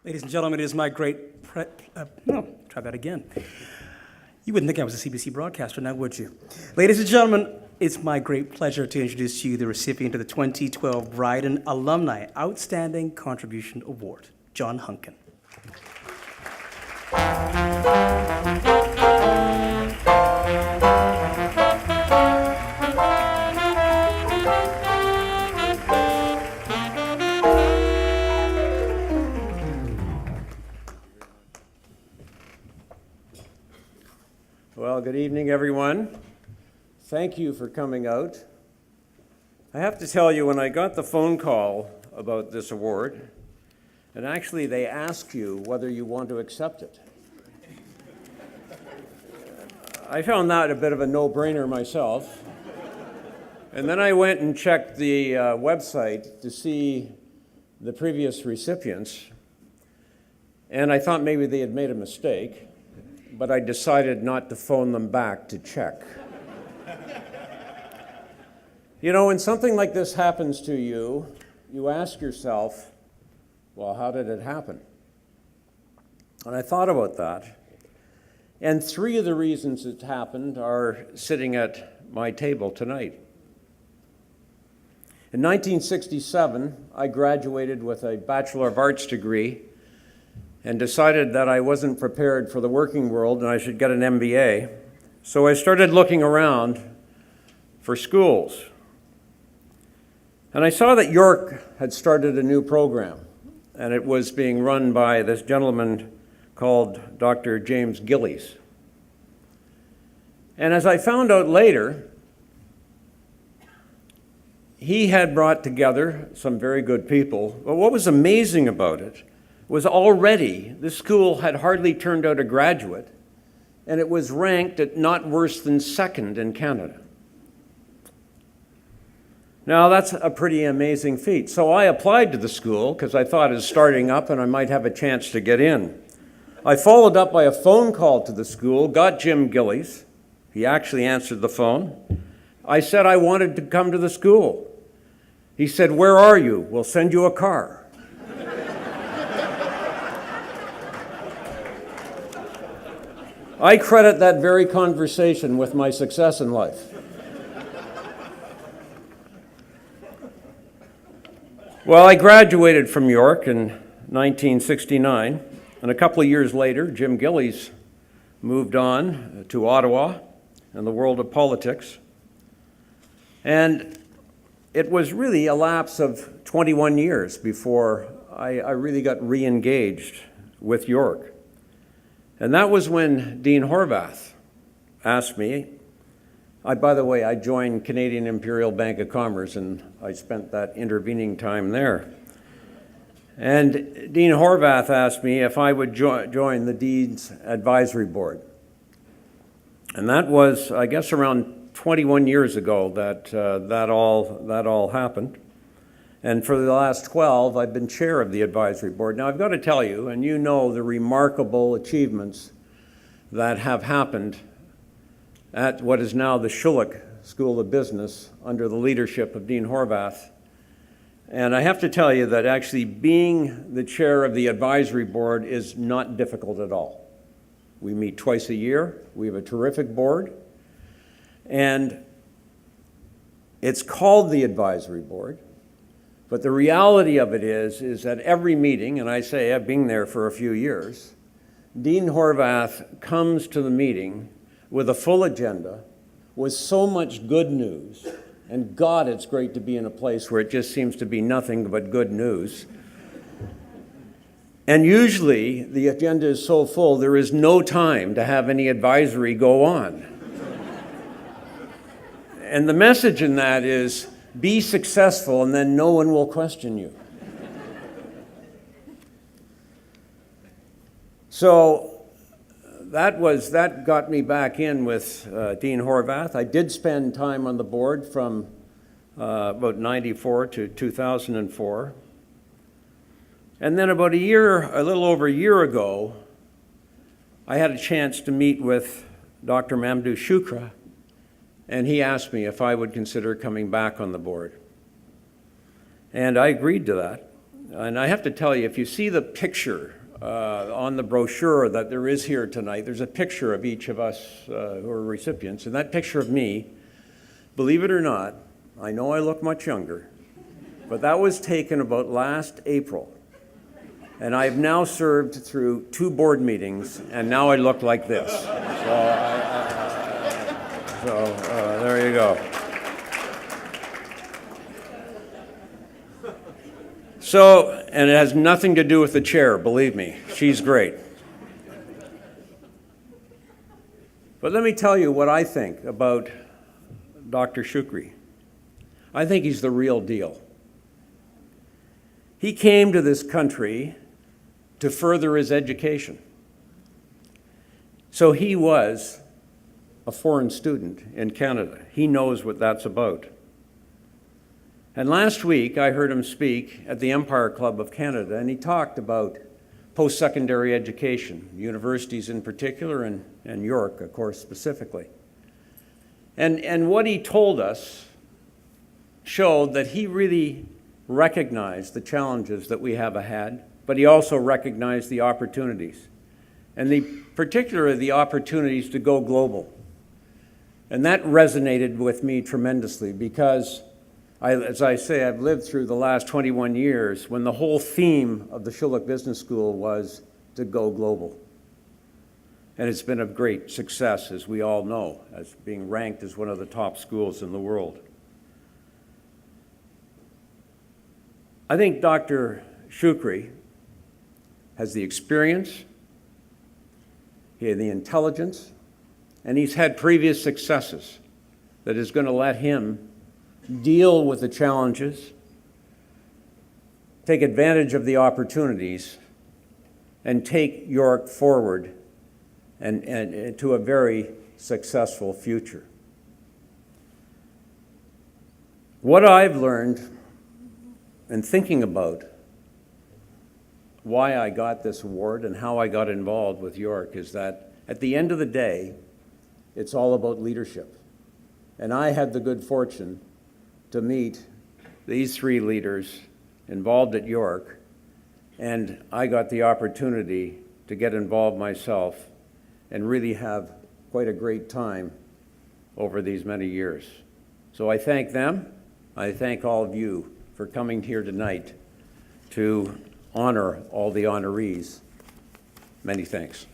Ladies and gentlemen, it is my great try that again. You wouldn't think I was a CBC broadcaster now, would you? Ladies and gentlemen, it's my great pleasure to introduce to you the recipient of the 2012 Bryden Alumni Outstanding Contribution Award, John Hunkin. Well, good evening, everyone. Thank you for coming out. I have to tell you, when I got the phone call about this award, and actually they ask you whether you want to accept it, I found that a bit of a no-brainer myself. And then I went and checked the website to see the previous recipients, and I thought maybe they had made a mistake, but I decided not to phone them back to check. You know, when something like this happens to you, you ask yourself, well, how did it happen? And I thought about that. And three of the reasons it happened are sitting at my table tonight. In 1967, I graduated with a Bachelor of Arts degree and decided that I wasn't prepared for the working world and I should get an MBA. So I started looking around for schools. And I saw that York had started a new program, and it was being run by this gentleman called Dr. James Gillies. And as I found out later, he had brought together some very good people. But what was amazing about it was already the school had hardly turned out a graduate, and it was ranked at not worse than second in Canada. Now, that's a pretty amazing feat. So I applied to the school because I thought it was starting up and I might have a chance to get in. I followed up by a phone call to the school, got Jim Gillies. He actually answered the phone. I said I wanted to come to the school. He said, "Where are you? We'll send you a car." I credit that very conversation with my success in life. Well, I graduated from York in 1969, and a couple of years later, Jim Gillies moved on to Ottawa and the world of politics. And it was really a lapse of 21 years before I really got re-engaged with York. And that was when Dean Horvath asked me. By the way, I joined Canadian Imperial Bank of Commerce, and I spent that intervening time there. And Dean Horvath asked me if I would join the Dean's Advisory Board. And that was, I guess, around 21 years ago that all happened. And for the last 12, I've been chair of the advisory board. Now, I've got to tell you, and you know the remarkable achievements that have happened at what is now the Schulich School of Business under the leadership of Dean Horvath. And I have to tell you that actually being the chair of the advisory board is not difficult at all. We meet twice a year. We have a terrific board. And it's called the advisory board. But the reality of it is that every meeting, and I say I've been there for a few years, Dean Horvath comes to the meeting with a full agenda, with so much good news, and God, it's great to be in a place where it just seems to be nothing but good news. And usually the agenda is so full there is no time to have any advisory go on. And the message in that is, be successful, and then no one will question you. So that got me back in with Dean Horvath. I did spend time on the board from about 94 to 2004. And then about a little over a year ago, I had a chance to meet with Dr. Mamdouh Shukra, and he asked me if I would consider coming back on the board. And I agreed to that. And I have to tell you, if you see the picture on the brochure that there is here tonight, there's a picture of each of us who are recipients. And that picture of me, believe it or not, I know I look much younger, but that was taken about last April. And I've now served through 2 board meetings, and now I look like this. So there you go. So, and it has nothing to do with the chair, believe me. She's great. But let me tell you what I think about Dr. Schulich. I think he's the real deal. He came to this country to further his education. So he was a foreign student in Canada. He knows what that's about. And last week, I heard him speak at the Empire Club of Canada, and he talked about post-secondary education, universities in particular, and York, of course, specifically. And what he told us showed that he really recognized the challenges that we have ahead, but he also recognized the opportunities, and particularly the opportunities to go global. And that resonated with me tremendously because as I say, I've lived through the last 21 years when the whole theme of the Schulich Business School was to go global. And it's been a great success, as we all know, as being ranked as one of the top schools in the world. I think Dr. Schulich has the experience, he had the intelligence, and he's had previous successes that is going to let him deal with the challenges, take advantage of the opportunities, and take York forward and to a very successful future. What I've learned in thinking about why I got this award and how I got involved with York is that at the end of the day, it's all about leadership. And I had the good fortune to meet these 3 leaders involved at York, and I got the opportunity to get involved myself and really have quite a great time over these many years. So I thank them. I thank all of you for coming here tonight to honor all the honorees. Many thanks.